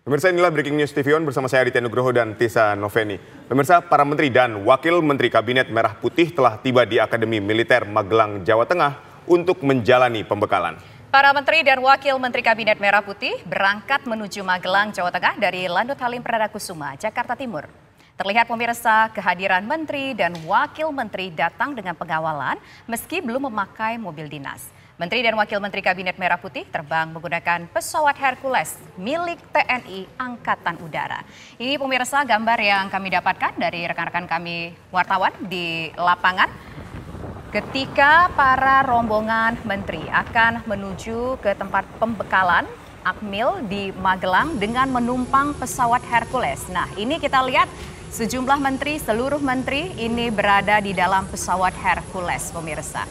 Pemirsa, inilah Breaking News TV On bersama saya Aditya Nugroho dan Tisa Noveni. Pemirsa, para menteri dan wakil menteri Kabinet Merah Putih telah tiba di Akademi Militer Magelang, Jawa Tengah untuk menjalani pembekalan. Para menteri dan wakil menteri Kabinet Merah Putih berangkat menuju Magelang, Jawa Tengah dari Landut Halim Perdana Kusuma, Jakarta Timur. Terlihat pemirsa, kehadiran menteri dan wakil menteri datang dengan pengawalan meski belum memakai mobil dinas. Menteri dan Wakil Menteri Kabinet Merah Putih terbang menggunakan pesawat Hercules milik TNI Angkatan Udara. Ini pemirsa gambar yang kami dapatkan dari rekan-rekan kami wartawan di lapangan. Ketika para rombongan menteri akan menuju ke tempat pembekalan Akmil di Magelang dengan menumpang pesawat Hercules. Nah, ini kita lihat sejumlah menteri, seluruh menteri ini berada di dalam pesawat Hercules, pemirsa.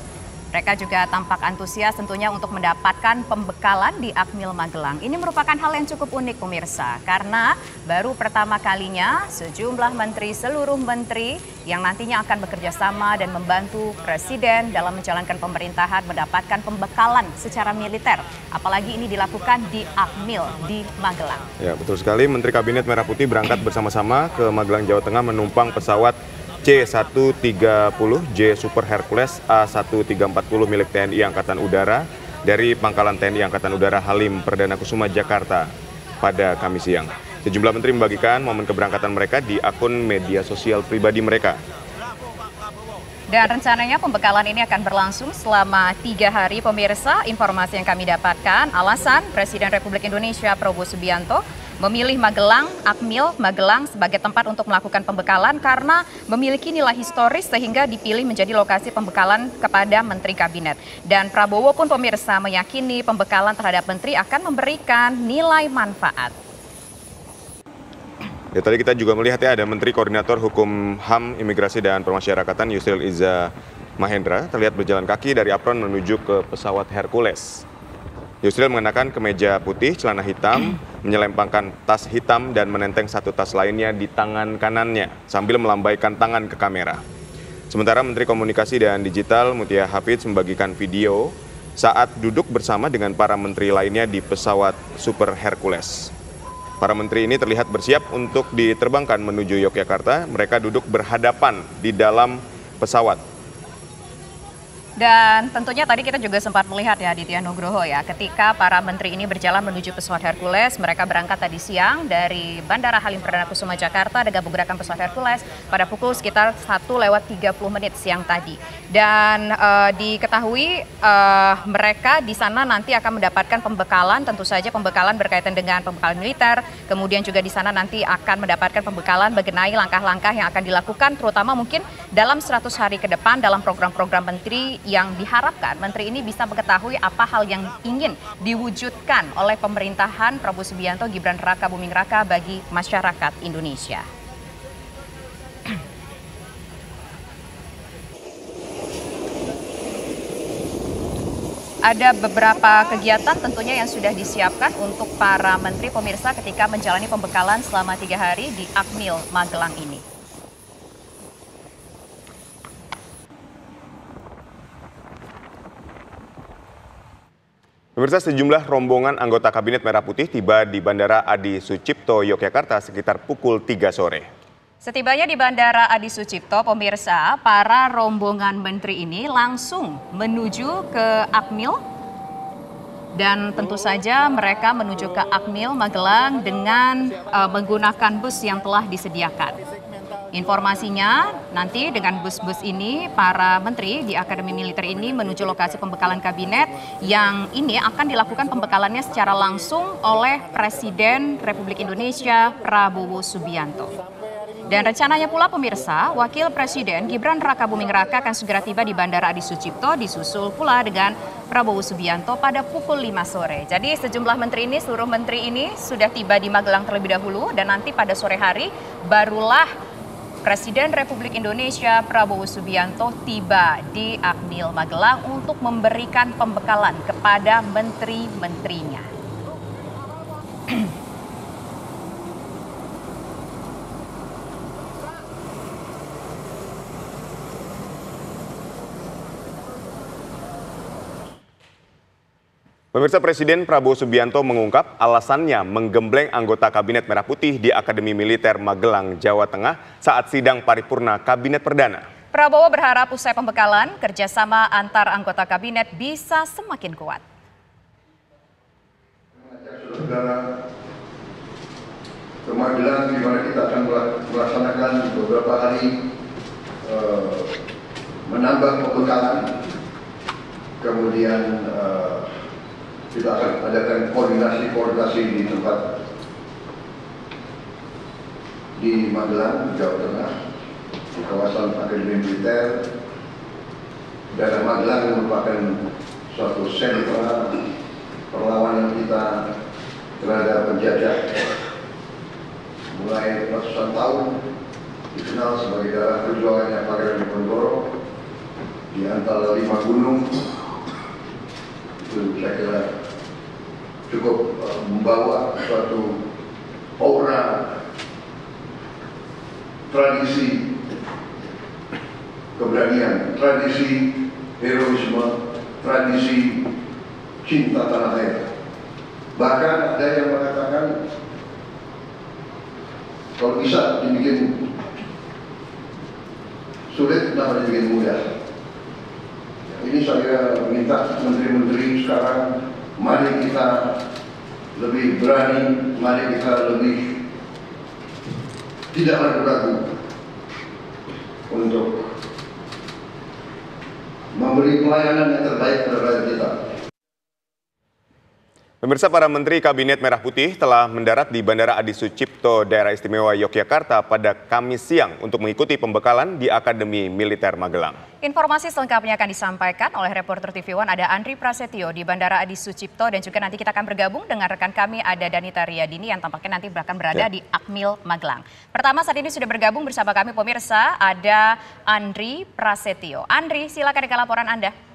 Mereka juga tampak antusias tentunya untuk mendapatkan pembekalan di Akmil Magelang. Ini merupakan hal yang cukup unik pemirsa, karena baru pertama kalinya sejumlah menteri, seluruh menteri yang nantinya akan bekerja sama dan membantu Presiden dalam menjalankan pemerintahan mendapatkan pembekalan secara militer. Apalagi ini dilakukan di Akmil di Magelang. Ya, betul sekali. Menteri Kabinet Merah Putih berangkat bersama-sama ke Magelang, Jawa Tengah menumpang pesawat C-130J Super Hercules A1340 milik TNI Angkatan Udara dari Pangkalan TNI Angkatan Udara Halim Perdana Kusuma, Jakarta pada Kamis siang. Sejumlah menteri membagikan momen keberangkatan mereka di akun media sosial pribadi mereka. Dan rencananya pembekalan ini akan berlangsung selama 3 hari pemirsa. Informasi yang kami dapatkan, alasan Presiden Republik Indonesia Prabowo Subianto memilih Magelang, Akmil, Magelang sebagai tempat untuk melakukan pembekalan karena memiliki nilai historis sehingga dipilih menjadi lokasi pembekalan kepada Menteri Kabinet. Dan Prabowo pun pemirsa meyakini pembekalan terhadap menteri akan memberikan nilai manfaat. Ya, tadi kita juga melihat ya ada Menteri Koordinator Hukum HAM, Imigrasi dan Permasyarakatan Yusril Iza Mahendra terlihat berjalan kaki dari apron menuju ke pesawat Hercules. Yusril mengenakan kemeja putih, celana hitam, menyelempangkan tas hitam dan menenteng satu tas lainnya di tangan kanannya sambil melambaikan tangan ke kamera. Sementara Menteri Komunikasi dan Digital Mutia Hafidz membagikan video saat duduk bersama dengan para menteri lainnya di pesawat Super Hercules. Para menteri ini terlihat bersiap untuk diterbangkan menuju Yogyakarta. Mereka duduk berhadapan di dalam pesawat. Dan tentunya tadi kita juga sempat melihat ya Aditya Nugroho ya, ketika para menteri ini berjalan menuju pesawat Hercules, mereka berangkat tadi siang dari Bandara Halim Perdana Kusuma Jakarta dengan menggunakan pesawat Hercules pada pukul sekitar 1:30 siang tadi. Dan diketahui mereka di sana nanti akan mendapatkan pembekalan, tentu saja pembekalan berkaitan dengan pembekalan militer, kemudian juga di sana nanti akan mendapatkan pembekalan mengenai langkah-langkah yang akan dilakukan, terutama mungkin dalam 100 hari ke depan dalam program-program menteri yang diharapkan menteri ini bisa mengetahui apa hal yang ingin diwujudkan oleh pemerintahan Prabowo Subianto Gibran Raka Buming Raka bagi masyarakat Indonesia. Ada beberapa kegiatan tentunya yang sudah disiapkan untuk para menteri pemirsa ketika menjalani pembekalan selama 3 hari di Akmil Magelang ini. Pemirsa, sejumlah rombongan anggota Kabinet Merah Putih tiba di Bandara Adi Sucipto, Yogyakarta sekitar pukul 3 sore. Setibanya di Bandara Adi Sucipto, pemirsa, para rombongan menteri ini langsung menuju ke Akmil. Dan tentu saja mereka menuju ke Akmil Magelang dengan menggunakan bus yang telah disediakan. Informasinya nanti dengan bus-bus ini para menteri di Akademi Militer ini menuju lokasi pembekalan kabinet yang ini akan dilakukan pembekalannya secara langsung oleh Presiden Republik Indonesia Prabowo Subianto. Dan rencananya pula pemirsa, Wakil Presiden Gibran Raka Buming Raka akan segera tiba di Bandara Adi Sucipto disusul pula dengan Prabowo Subianto pada pukul 5 sore. Jadi sejumlah menteri ini, seluruh menteri ini sudah tiba di Magelang terlebih dahulu dan nanti pada sore hari barulah Presiden Republik Indonesia Prabowo Subianto tiba di Akmil Magelang untuk memberikan pembekalan kepada menteri-menterinya. Pemirsa, Presiden Prabowo Subianto mengungkap alasannya menggembleng anggota Kabinet Merah Putih di Akademi Militer Magelang, Jawa Tengah saat sidang paripurna Kabinet Perdana. Prabowo berharap usai pembekalan, kerjasama antar anggota kabinet bisa semakin kuat. Saudara ke Magelang, di mana kita akan melaksanakan beberapa hari menambah pembekalan, kemudian kita akan adakan koordinasi di tempat di Magelang, Jawa Tengah, di kawasan Akademi Militer. Daerah Magelang merupakan suatu sentra perlawanan kita terhadap penjajah. Mulai ratusan tahun dikenal sebagai daerah perjuangannya Pangeran Diponegoro di antara 5 gunung. Itu saya kira cukup membawa suatu aura tradisi keberanian, tradisi heroisme, tradisi cinta tanah air. Bahkan ada yang mengatakan kalau bisa dibikin sulit, kenapa dibikin mudah? Ini saya minta menteri-menteri sekarang, mari kita lebih berani, mari kita lebih tidak ragu-ragu untuk memberi pelayanan yang terbaik kepada rakyat kita. Pemirsa, para Menteri Kabinet Merah Putih telah mendarat di Bandara Adi Sucipto, Daerah Istimewa Yogyakarta pada Kamis siang untuk mengikuti pembekalan di Akademi Militer Magelang. Informasi selengkapnya akan disampaikan oleh reporter TV One ada Andri Prasetyo di Bandara Adi Sucipto, dan juga nanti kita akan bergabung dengan rekan kami ada Danita Riyadini yang tampaknya nanti akan berada di Akmil Magelang. Pertama saat ini sudah bergabung bersama kami pemirsa ada Andri Prasetyo. Andri, silakan dengan laporan Anda.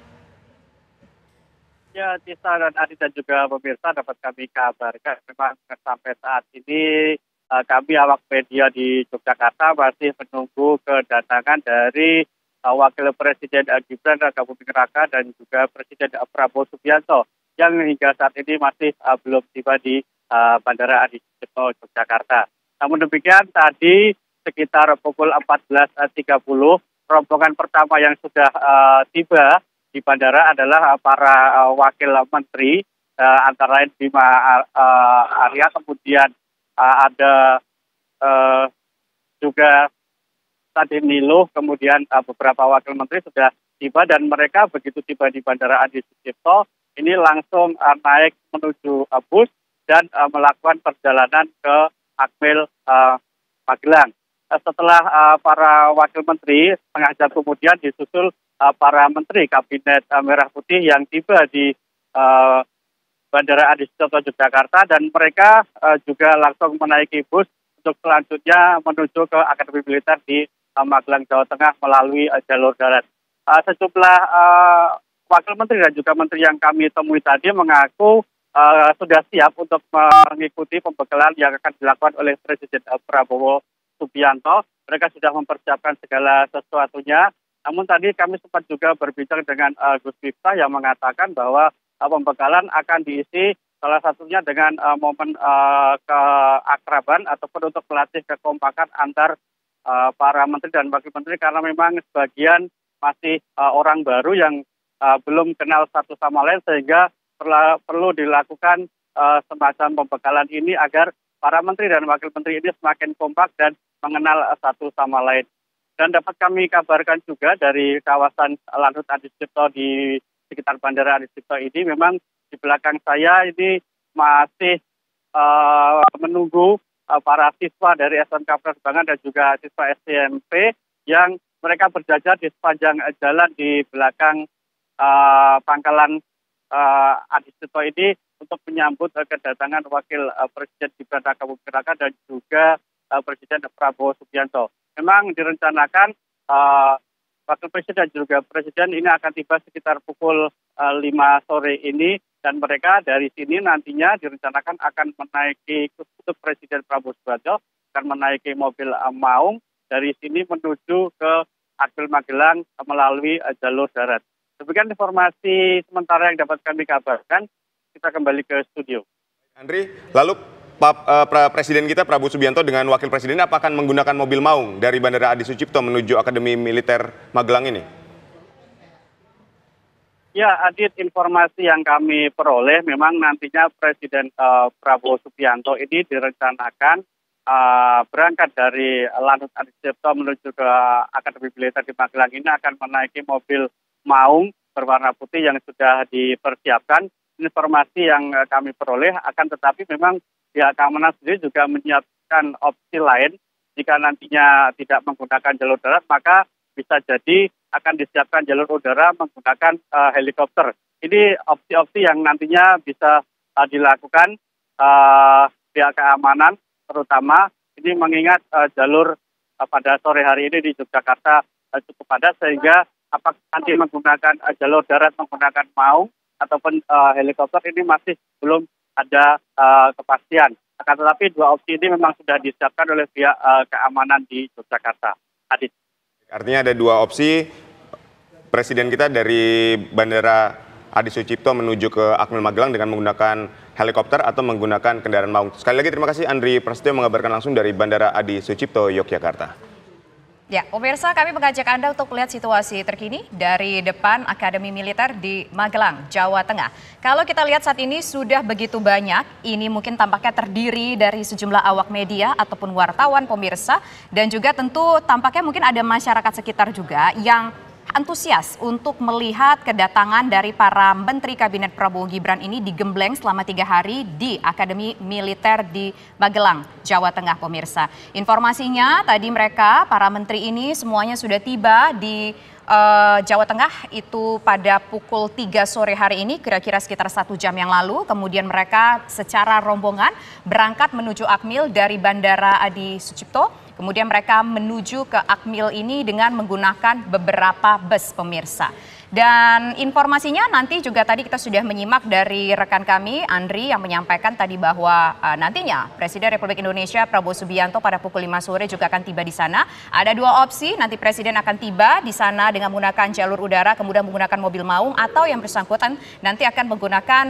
Ya, Tisa dan Adi dan juga pemirsa dapat kami kabarkan memang sampai saat ini kami awak media di Yogyakarta masih menunggu kedatangan dari Wakil Presiden Gibran Rakabuming Raka dan juga Presiden Prabowo Subianto yang hingga saat ini masih belum tiba di Bandara Adi Sucipto Yogyakarta. Namun demikian tadi sekitar pukul 14.30 rombongan pertama yang sudah tiba di bandara adalah para wakil menteri, antara lain Bima Arya, kemudian ada juga Sadim Niluh, kemudian beberapa wakil menteri sudah tiba, dan mereka begitu tiba di Bandara Adi Sucipto ini langsung naik menuju bus dan melakukan perjalanan ke Akmil Magelang. Setelah para wakil menteri, setengah jam kemudian disusul para menteri Kabinet Merah Putih yang tiba di Bandara Adi Sucipto Yogyakarta, dan mereka juga langsung menaiki bus untuk selanjutnya menuju ke Akademi Militer di Magelang, Jawa Tengah melalui jalur darat. Sejumlah wakil menteri dan juga menteri yang kami temui tadi mengaku sudah siap untuk mengikuti pembekalan yang akan dilakukan oleh Presiden Prabowo Subianto. Mereka sudah mempersiapkan segala sesuatunya. Namun tadi kami sempat juga berbincang dengan Gus Miftah yang mengatakan bahwa pembekalan akan diisi salah satunya dengan momen keakraban ataupun untuk melatih kekompakan antar para menteri dan wakil menteri, karena memang sebagian masih orang baru yang belum kenal satu sama lain, sehingga perlu dilakukan semacam pembekalan ini agar para menteri dan wakil menteri ini semakin kompak dan mengenal satu sama lain. Dan dapat kami kabarkan juga dari kawasan Lanut Adi Sucipto di sekitar Bandara Adi Sucipto ini, memang di belakang saya ini masih menunggu para siswa dari SMK Penerbangan dan juga siswa SMP yang mereka berjajar di sepanjang jalan di belakang pangkalan Adi Sucipto ini untuk menyambut kedatangan Wakil Presiden Gibran Rakabuming Raka dan juga Presiden Prabowo Subianto. Memang direncanakan Wakil Presiden dan juga Presiden ini akan tiba sekitar pukul 5 sore ini, dan mereka dari sini nantinya direncanakan akan menaiki untuk Presiden Prabowo Subianto akan menaiki mobil Maung dari sini menuju ke Akmil Magelang melalui jalur darat. Demikian informasi sementara yang dapat kami kabarkan. kita kembali ke studio. Andri, lalu Presiden kita Prabowo Subianto dengan Wakil Presiden apa akan menggunakan mobil maung dari Bandara Adi Sucipto menuju Akademi Militer Magelang ini? Ya, Adit, informasi yang kami peroleh memang nantinya Presiden Prabowo Subianto ini direncanakan berangkat dari Lanut Adi Sucipto menuju ke Akademi Militer di Magelang ini akan menaiki mobil maung berwarna putih yang sudah dipersiapkan. Informasi yang kami peroleh akan tetapi memang pihak keamanan sendiri juga menyiapkan opsi lain jika nantinya tidak menggunakan jalur darat maka bisa jadi akan disiapkan jalur udara menggunakan helikopter. Ini opsi-opsi yang nantinya bisa dilakukan pihak keamanan terutama ini mengingat jalur pada sore hari ini di Yogyakarta cukup padat sehingga apakah nanti menggunakan jalur darat menggunakan maung ataupun helikopter ini masih belum ada kepastian. Akan tetapi dua opsi ini memang sudah disiapkan oleh pihak keamanan di Yogyakarta. Adit. Artinya ada dua opsi, Presiden kita dari Bandara Adi Sucipto menuju ke Akmil Magelang dengan menggunakan helikopter atau menggunakan kendaraan maung. Sekali lagi terima kasih Andri Prasetyo mengabarkan langsung dari Bandara Adi Sucipto, Yogyakarta. Ya, pemirsa, kami mengajak Anda untuk melihat situasi terkini dari depan Akademi Militer di Magelang, Jawa Tengah. Kalau kita lihat saat ini sudah begitu banyak, ini mungkin tampaknya terdiri dari sejumlah awak media ataupun wartawan pemirsa, dan juga tentu tampaknya mungkin ada masyarakat sekitar juga yang antusias untuk melihat kedatangan dari para Menteri Kabinet Prabowo Gibran ini digembleng selama 3 hari di Akademi Militer di Magelang, Jawa Tengah, pemirsa. Informasinya tadi mereka, para menteri ini semuanya sudah tiba di Jawa Tengah itu pada pukul 3 sore hari ini, kira-kira sekitar 1 jam yang lalu. Kemudian mereka secara rombongan berangkat menuju Akmil dari Bandara Adi Sucipto. Kemudian mereka menuju ke Akmil ini dengan menggunakan beberapa bus, pemirsa. Dan informasinya nanti juga tadi kita sudah menyimak dari rekan kami, Andri, yang menyampaikan tadi bahwa nantinya Presiden Republik Indonesia Prabowo Subianto pada pukul 5 sore juga akan tiba di sana. Ada dua opsi, nanti Presiden akan tiba di sana dengan menggunakan jalur udara, kemudian menggunakan mobil maung, atau yang bersangkutan nanti akan menggunakan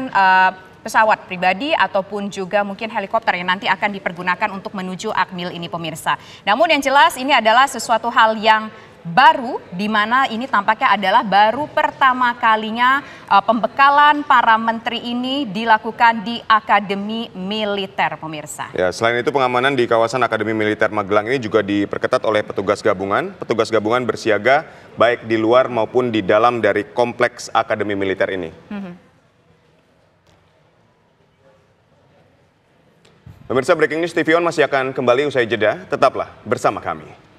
pesawat pribadi ataupun juga mungkin helikopter yang nanti akan dipergunakan untuk menuju Akmil ini, pemirsa. Namun yang jelas ini adalah sesuatu hal yang baru, di mana ini tampaknya adalah baru pertama kalinya pembekalan para menteri ini dilakukan di Akademi Militer, pemirsa. Ya, selain itu pengamanan di kawasan Akademi Militer Magelang ini juga diperketat oleh petugas gabungan. Petugas gabungan bersiaga baik di luar maupun di dalam dari kompleks Akademi Militer ini. Pemirsa, Breaking News TV On masih akan kembali usai jeda. Tetaplah bersama kami.